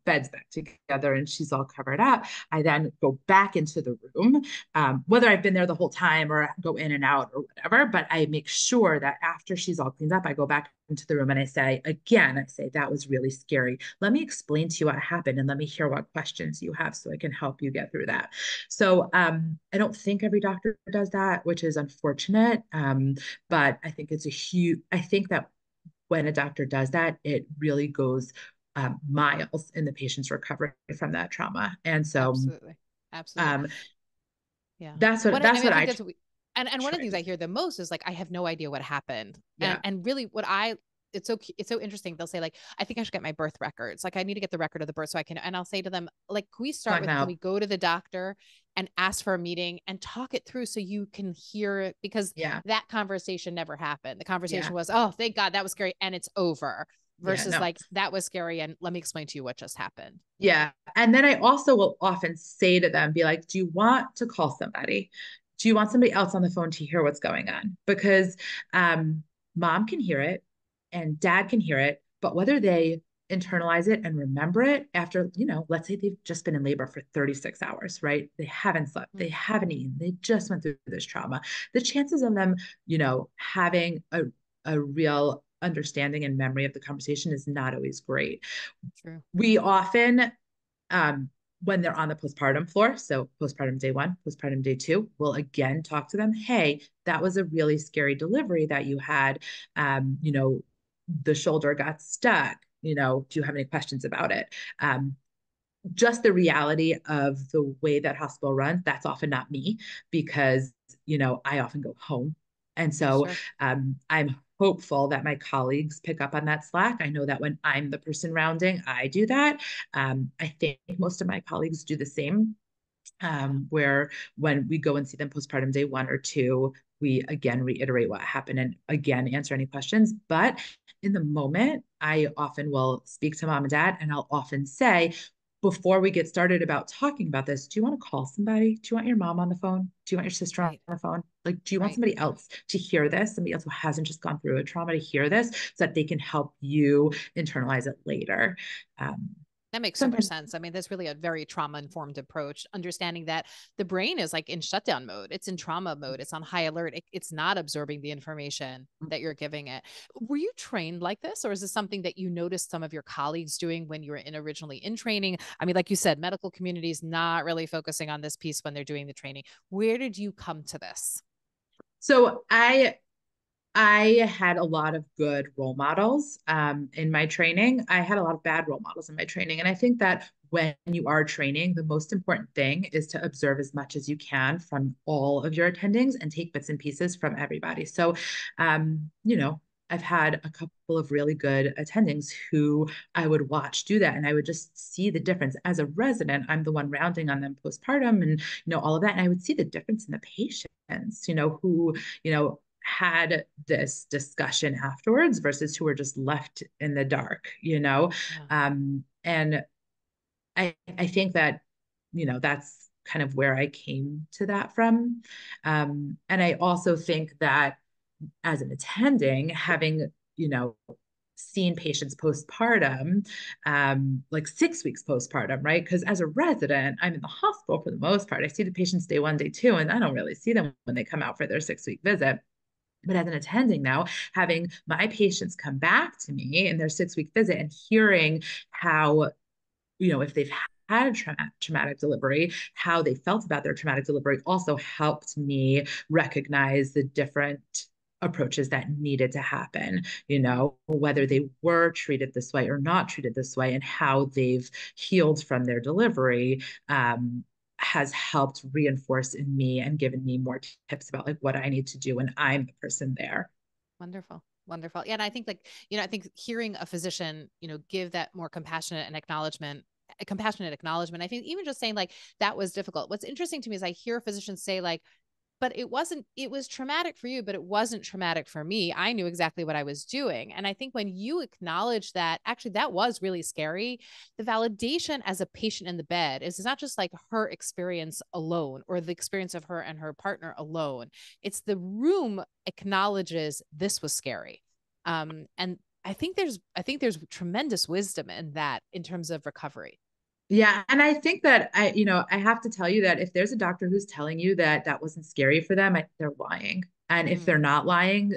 bed's back together and she's all covered up, I then go back into the room, whether I've been there the whole time or go in and out or whatever, but I make sure that after she's all cleaned up, I go back into the room and I say, that was really scary. Let me explain to you what happened and let me hear what questions you have so I can help you get through that. So I don't think every doctor does that, which is unfortunate. But I think I think that when a doctor does that, it really goes miles in the patient's recovery from that trauma. And so Absolutely. Absolutely. um, Yeah. that's What what I that's mean, I what think I that's what and one of the try things to I do. hear the most is like, I have no idea what happened. Yeah. And really it's so interesting. They'll say like, I think I should get my birth records. Like I need to get the record of the birth so I can, and I'll say to them, like, can we start Talking with, can about, we go to the doctor and ask for a meeting and talk it through so you can hear it? Because yeah, that conversation never happened. The yeah, conversation was, oh, thank God that was scary and it's over, yeah, versus no. like, that was scary and let me explain to you what just happened. Yeah. And then I also will often say to them, be like, do you want to call somebody? Do you want somebody else on the phone to hear what's going on? Because um, mom can hear it and dad can hear it, but whether they internalize it and remember it after, let's say they've just been in labor for 36 hours, right? They haven't slept, they Mm, haven't eaten, they just went through this trauma. The chances of them, having a real understanding and memory of the conversation is not always great. true. We often, um, when they're on the postpartum floor, so postpartum day 1, postpartum day 2, we'll again talk to them. Hey, that was a really scary delivery that you had. The shoulder got stuck. Do you have any questions about it? Just the reality of the way that hospital runs, that's often not me because, I often go home. And so Sure. I'm hopeful that my colleagues pick up on that slack. I know that when I'm the person rounding, I do that. I think most of my colleagues do the same, Yeah. where when we go and see them postpartum day 1 or 2, we again reiterate what happened and again answer any questions. But in the moment, I often will speak to mom and dad, and I'll often say, before we get started about talking about this, do you want to call somebody? Do you want your mom on the phone? Do you want your sister on Right. the phone? Like, do you want Right. somebody else to hear this? Somebody else who hasn't just gone through a trauma to hear this so that they can help you internalize it later. Um, That makes so much Sometimes, sense. I mean, that's really a very trauma informed approach, understanding that the brain is like in shutdown mode. It's in trauma mode. It's on high alert. It's not absorbing the information that you're giving it. Were you trained like this, or is this something that you noticed some of your colleagues doing when you were originally in training? I mean, like you said, medical community is not really focusing on this piece when they're doing the training. Where did you come to this? so I had a lot of good role models in my training. I had a lot of bad role models in my training. And I think that when you are training, the most important thing is to observe as much as you can from all of your attendings and take bits and pieces from everybody. So, I've had a couple of really good attendings who I would watch do that. And I would just see the difference. As a resident, I'm the one rounding on them postpartum and, all of that. And I would see the difference in the patients, who, had this discussion afterwards versus who were just left in the dark, Yeah. And I think that, that's kind of where I came to that from. And I also think that as an attending, having, seen patients postpartum, like 6 weeks postpartum, right? Because as a resident, I'm in the hospital for the most part. I see the patients day 1, day 2, and I don't really see them when they come out for their 6-week visit. But as an attending now, having my patients come back to me in their 6-week visit and hearing how, if they've had a traumatic delivery, how they felt about their traumatic delivery also helped me recognize the different approaches that needed to happen, whether Mhm. they were treated this way or not treated this way, and how they've healed from their delivery. Has helped reinforce in me and given me more tips about like what I need to do when I'm the person there. Wonderful. Wonderful. Yeah. And I think like, I think hearing a physician, give that more compassionate and acknowledgement, a compassionate acknowledgement. I think even just saying like that was difficult. What's interesting to me is I hear physicians say like, but it was traumatic for you, but it wasn't traumatic for me. I knew exactly what I was doing. And I think when you acknowledge that, actually, that was really scary. The validation as a patient in the bed is it's not just like her experience alone or the experience of her and her partner alone. It's the room acknowledges this was scary. And I think there's tremendous wisdom in that in terms of recovery. Yeah. And I think that I have to tell you that if there's a doctor who's telling you that that wasn't scary for them, they're lying. And if they're not lying,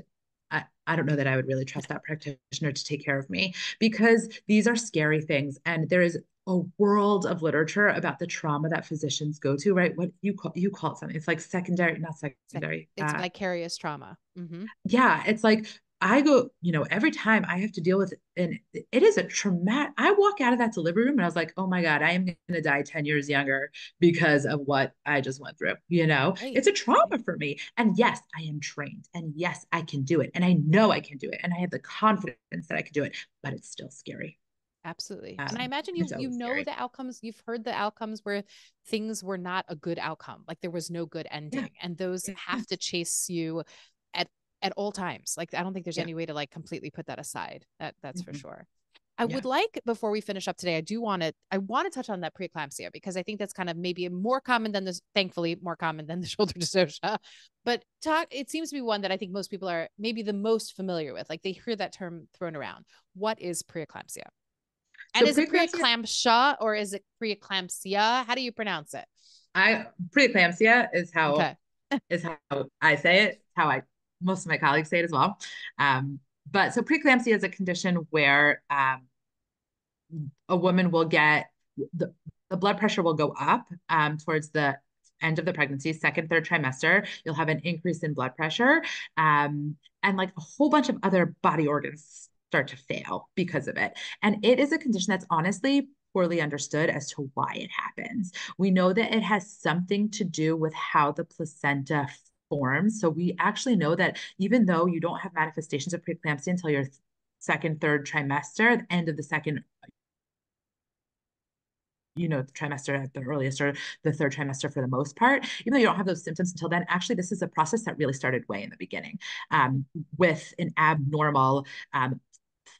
I don't know that I would really trust that practitioner to take care of me because these are scary things. And there is a world of literature about the trauma that physicians go to, right? What you call it something. It's like secondary, not secondary. It's vicarious trauma. Mm-hmm. Yeah, it's like I go, every time I have to deal with, and it is a traumatic. I walk out of that delivery room and I was like, oh my God, I am going to die 10 years younger because of what I just went through. Right. It's a trauma for me. And yes, I am trained. And yes, I can do it. And I know I can do it. And I have the confidence that I can do it, but it's still scary. Absolutely. And I imagine It's you always know scary. the outcomes, you've heard the outcomes where things were not a good outcome, like there was no good Yeah. ending. And those Yeah. have to chase you at all times. Like I don't think there's Yeah. any way to like completely put that aside. That's for Mhm. sure. I Yeah. would like before we finish up today, I want to touch on that preeclampsia because I think that's kind of maybe more common than this, thankfully more common than the shoulder dystocia. But it seems to be one that I think most people are maybe the most familiar with. Like they hear that term thrown around. What is preeclampsia? And So is it preeclampsia, preeclampsia or is it preeclampsia? How do you pronounce it? preeclampsia Okay. is how I say it, how I most of my colleagues say it as well. But so preeclampsia is a condition where a woman will get the blood pressure will go up towards the end of the pregnancy, second, third trimester. You'll have an increase in blood pressure, and like a whole bunch of other body organs start to fail because of it. And it is a condition that's honestly poorly understood as to why it happens. We know that it has something to do with how the placenta forms. So we actually know that even though you don't have manifestations of preeclampsia until your second, third trimester, the end of the second the trimester at the earliest or the third trimester for the most part, even though you don't have those symptoms until then, actually, this is a process that really started way in the beginning with an abnormal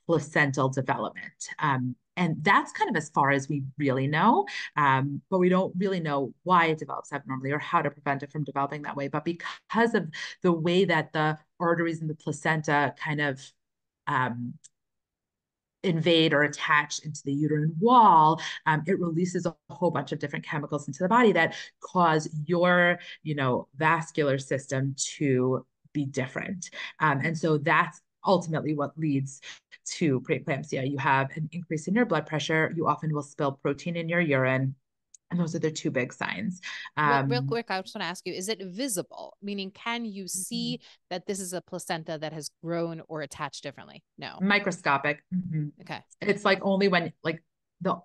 placental development. And that's kind of as far as we really know, but we don't really know why it develops abnormally or how to prevent it from developing that way. But because of the way that the arteries in the placenta kind of invade or attach into the uterine wall, it releases a whole bunch of different chemicals into the body that cause your, vascular system to be different. And so that's ultimately what leads to preeclampsia. You have an increase in your blood pressure. You often will spill protein in your urine. And those are the two big signs. Real quick, I just want to ask you, is it visible? Meaning, can you see that this is a placenta that has grown or attached differently? No. Microscopic. Okay. It's like only when like the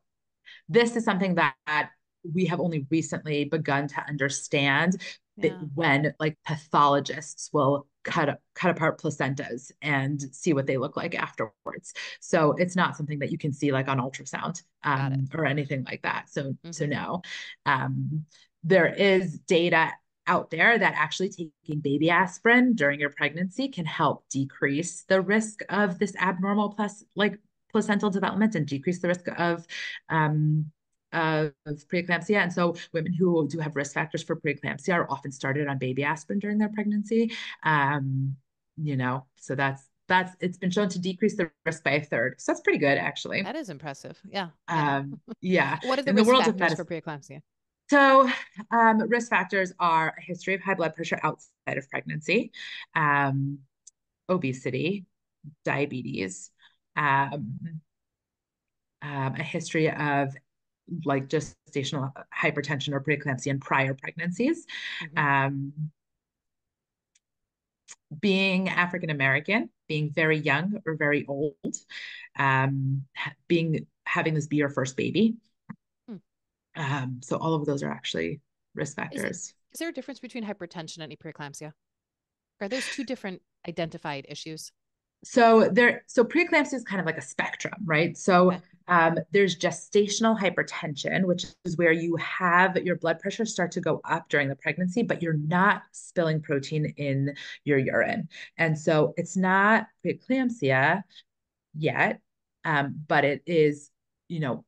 this is something that we have only recently begun to understand that Yeah. when like pathologists will cut apart placentas and see what they look like afterwards. So it's not something that you can see like on ultrasound Got it. or anything like that. So Mm-hmm. no, um, there is data out there that actually taking baby aspirin during your pregnancy can help decrease the risk of this abnormal placental development and decrease the risk um, of preeclampsia. And so women who do have risk factors for preeclampsia are often started on baby aspirin during their pregnancy. So that's it's been shown to decrease the risk by a third. So that's pretty good actually. That is impressive. Yeah. Yeah. Yeah. What are the In the risk world of factors for medicine. preeclampsia? So, risk factors are a history of high blood pressure outside of pregnancy, um, obesity, diabetes, um, a history of like gestational hypertension or preeclampsia in prior pregnancies, Mm-hmm. um, being African American, being very young or very old, having this be your first baby. Hmm. So all of those are actually risk Is it factors. is there a difference between hypertension and preeclampsia? Are those two different identified issues? So preeclampsia is kind of like a spectrum, right? So Okay. There's gestational hypertension, which is where you have your blood pressure start to go up during the pregnancy, but you're not spilling protein in your urine. And so it's not preeclampsia yet, but it is,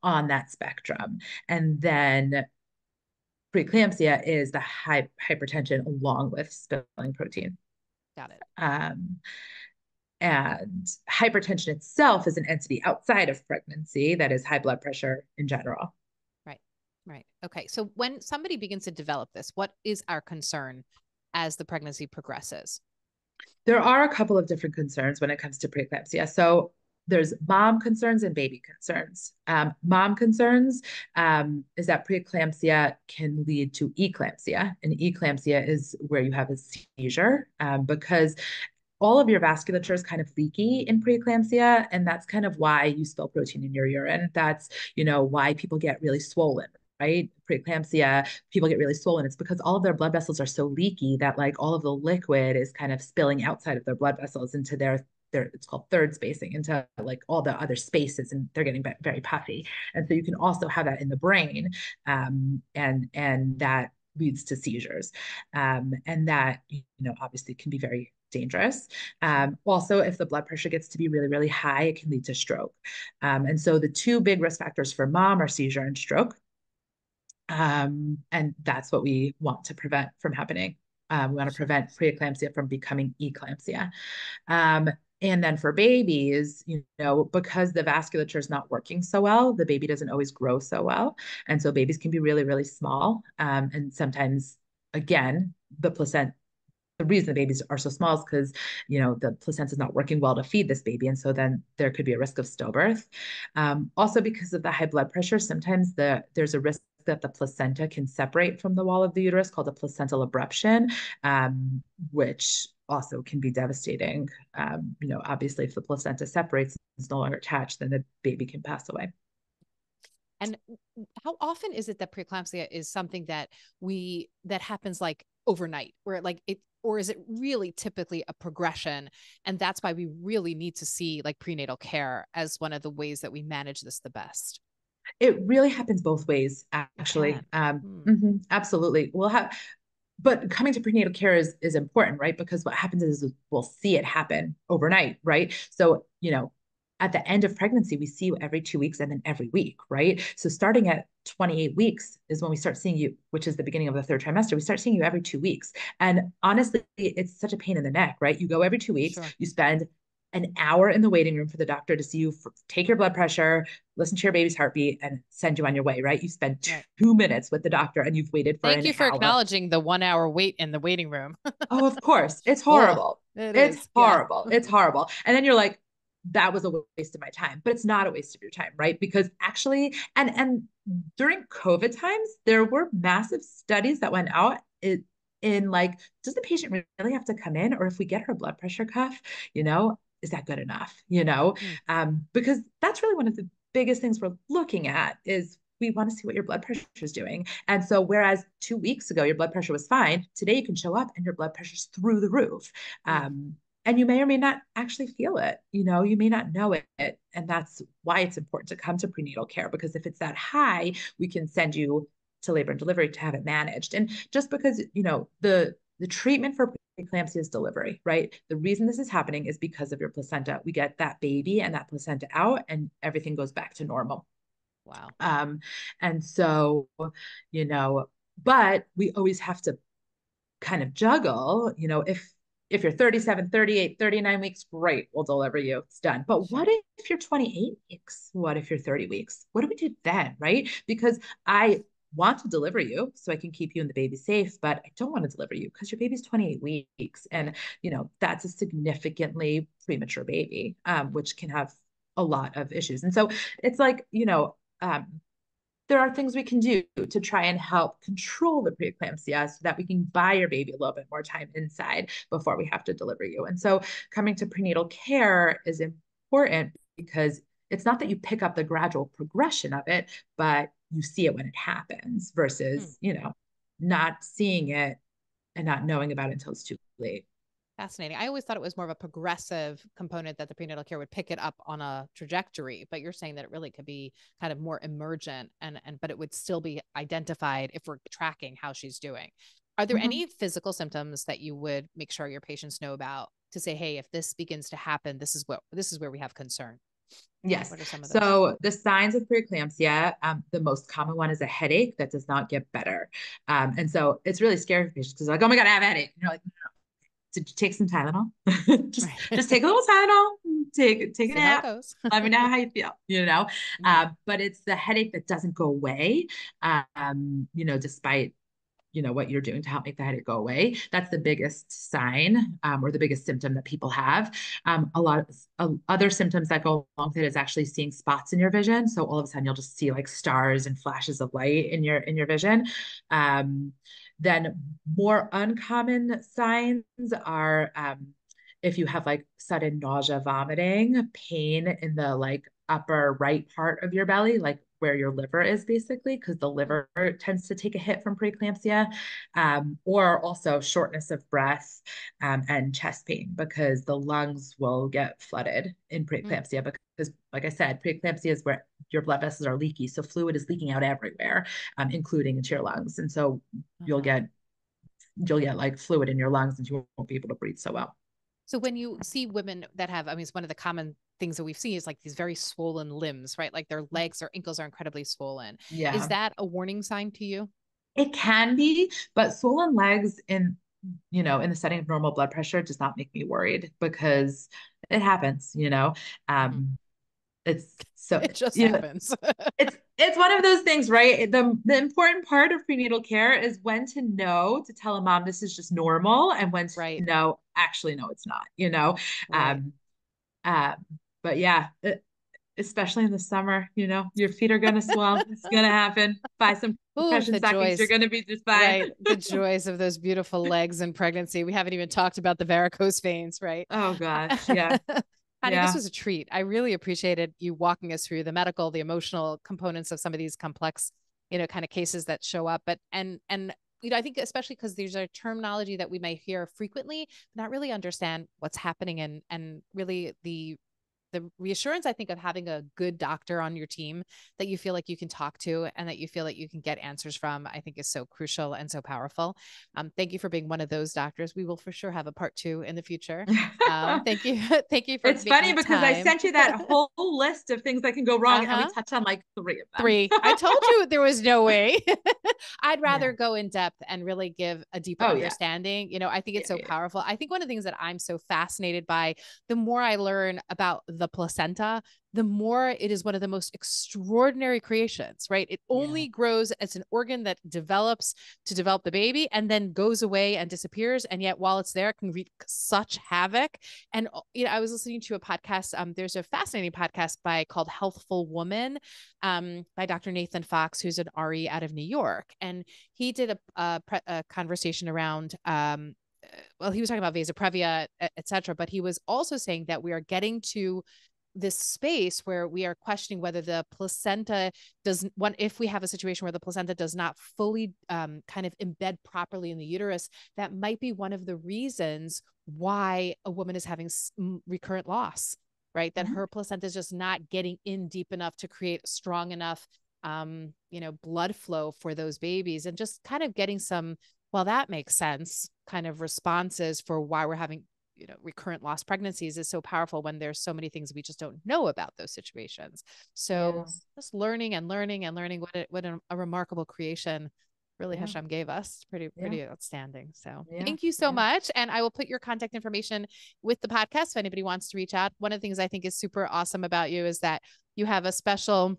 on that spectrum. And then preeclampsia is the hypertension along with spilling protein. Got it. And hypertension itself is an entity outside of pregnancy that is high blood pressure in general. Right. Right. Okay. So when somebody begins to develop this, what is our concern as the pregnancy progresses? There are a couple of different concerns when it comes to preeclampsia. So there's mom concerns and baby concerns. Mom concerns is that preeclampsia can lead to eclampsia, and eclampsia is where you have a seizure because all of your vasculature is kind of leaky in preeclampsia, and that's kind of why you spill protein in your urine. That's, why people get really swollen, right? Preeclampsia, people get really swollen. It's because all of their blood vessels are so leaky that like all of the liquid is kind of spilling outside of their blood vessels into their it's called third spacing, into like all the other spaces, and they're getting very puffy. And so you can also have that in the brain, and that leads to seizures, and that obviously can be very dangerous. Also, if the blood pressure gets to be really, really high, it can lead to stroke. And so the two big risk factors for mom are seizure and stroke. And that's what we want to prevent from happening. We want to prevent preeclampsia from becoming eclampsia. And then for babies, because the vasculature is not working so well, the baby doesn't always grow so well. And so babies can be really, really small. And sometimes, again, the reason the babies are so small is because, the placenta is not working well to feed this baby. And so then there could be a risk of stillbirth. Also, because of the high blood pressure, sometimes there's a risk that the placenta can separate from the wall of the uterus called a placental abruption, which also can be devastating. Obviously, if the placenta separates, it's no longer attached, then the baby can pass away. And how often is it that preeclampsia is something that happens like overnight, or is it really typically a progression? And that's why we really need to see like prenatal care as one of the ways that we manage this the best. It really happens both ways, actually. Absolutely. But coming to prenatal care is important, right? Because what happens is we'll see it happen overnight, right? So, at the end of pregnancy, we see you every 2 weeks and then every week, right? So starting at 28 weeks is when we start seeing you, which is the beginning of the third trimester. We start seeing you every 2 weeks. And honestly, it's such a pain in the neck, right? You go every 2 weeks, sure. You spend an hour in the waiting room for the doctor to see you, take your blood pressure, listen to your baby's heartbeat, and send you on your way, right? You spend 2 minutes with the doctor and you've waited for an hour. Thank you for acknowledging the 1 hour wait in the waiting room. Oh, of course. It's horrible. It's horrible. Yeah. It's horrible. And then you're like, that was a waste of my time, but it's not a waste of your time, right? Because actually, and during COVID times, there were massive studies that went out in like, does the patient really have to come in? Or if we get her blood pressure cuff, is that good enough? Because that's really one of the biggest things we're looking at is we want to see what your blood pressure is doing. And so whereas 2 weeks ago, your blood pressure was fine, today you can show up and your blood pressure's through the roof. And you may or may not actually feel it, you may not know it. And that's why it's important to come to prenatal care, because if it's that high, we can send you to labor and delivery to have it managed. And just because, the treatment for preeclampsia is delivery, right? The reason this is happening is because of your placenta. We get that baby and that placenta out and everything goes back to normal. Wow. And so, but we always have to kind of juggle, if you're 37, 38, 39 weeks, great, we'll deliver you. It's done. But what if you're 28 weeks? What if you're 30 weeks? What do we do then, right? Because I want to deliver you so I can keep you and the baby safe, but I don't want to deliver you because your baby's 28 weeks. And, that's a significantly premature baby, which can have a lot of issues. And so it's like, there are things we can do to try and help control the preeclampsia so that we can buy your baby a little bit more time inside before we have to deliver you. And so coming to prenatal care is important because it's not that you pick up the gradual progression of it, but you see it when it happens versus, not seeing it and not knowing about it until it's too late. Fascinating. I always thought it was more of a progressive component that the prenatal care would pick it up on a trajectory, but you're saying that it really could be kind of more emergent but it would still be identified if we're tracking how she's doing. Are there any physical symptoms that you would make sure your patients know about to say, hey, if this begins to happen, this is where we have concern? Yes. What are some of those? So the signs of preeclampsia, the most common one is a headache that does not get better. And so it's really scary for patients because like, oh my God, I have a headache. And you're like, no, did you take some Tylenol? just take a little Tylenol, take a See how it nap. goes. Let me know how you feel, but it's the headache that doesn't go away, despite what you're doing to help make the headache go away. That's the biggest sign, or the biggest symptom that people have. A lot of other symptoms that go along with it is actually seeing spots in your vision. So all of a sudden you'll just see like stars and flashes of light in your vision. Then more uncommon signs are if you have like sudden nausea, vomiting, pain in the like upper right part of your belly, like where your liver is basically, because the liver tends to take a hit from preeclampsia, or also shortness of breath, and chest pain because the lungs will get flooded in preeclampsia because, like I said, preeclampsia is where your blood vessels are leaky. So fluid is leaking out everywhere, including into your lungs. And so you'll get like fluid in your lungs and you won't be able to breathe so well. So when you see women that have, I mean, it's one of the common things that we've seen is like these very swollen limbs, right? Like their legs or ankles are incredibly swollen. Yeah. Is that a warning sign to you? It can be, but swollen legs in the setting of normal blood pressure does not make me worried because it happens, it's so it just happens. It's one of those things, right? The important part of prenatal care is when to know to tell a mom this is just normal and when to know, actually, no, it's not, Right. but yeah, especially in the summer, your feet are going to swell. It's going to happen. Buy some compression stockings. You're going to be just fine. Right. The joys of those beautiful legs in pregnancy. We haven't even talked about the varicose veins, right? Oh gosh. Yeah. Honey, this was a treat. I really appreciated you walking us through the medical, the emotional components of some of these complex, kind of cases that show up. But, and I think especially because there's a terminology that we may hear frequently, not really understand what's happening and really the reassurance, I think, of having a good doctor on your team that you feel like you can talk to and that you feel like you can get answers from, I think is so crucial and so powerful. Thank you for being one of those doctors. We will for sure have a part 2 in the future. Thank you. Thank you for It's funny because I sent you that whole list of things that can go wrong and we touched on like 3 of them. 3. I told you there was no way. I'd rather go in depth and really give a deeper understanding. I think it's so powerful. I think one of the things that I'm so fascinated by, the more I learn about the placenta, the more it is one of the most extraordinary creations, right? It only grows as an organ that develops to develop the baby and then goes away and disappears. And yet while it's there, it can wreak such havoc. And, I was listening to a podcast. There's a fascinating podcast called Healthful Woman, by Dr. Nathan Fox, who's an RE out of New York. And he did a conversation around, he was talking about vasoprevia, et cetera, but he was also saying that we are getting to this space where we are questioning whether the placenta if we have a situation where the placenta does not fully kind of embed properly in the uterus, that might be one of the reasons why a woman is having recurrent loss, right? That her placenta is just not getting in deep enough to create strong enough, blood flow for those babies, and just kind of getting some, well, that makes sense, kind of responses for why we're having recurrent loss pregnancies is so powerful when there's so many things we just don't know about those situations. So just learning and learning and learning what a remarkable creation really Hashem gave us. Pretty outstanding. So thank you so much. And I will put your contact information with the podcast if anybody wants to reach out. One of the things I think is super awesome about you is that you have a special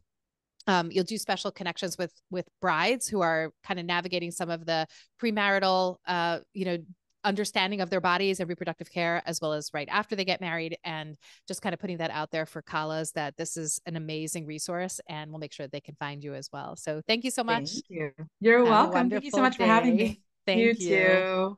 you'll do special connections with brides who are kind of navigating some of the premarital, understanding of their bodies and reproductive care, as well as right after they get married, and just kind of putting that out there for Kalas that this is an amazing resource, and we'll make sure they can find you as well. So thank you so much. Thank you. You're welcome. Thank you so much for having me. Thank you. You too.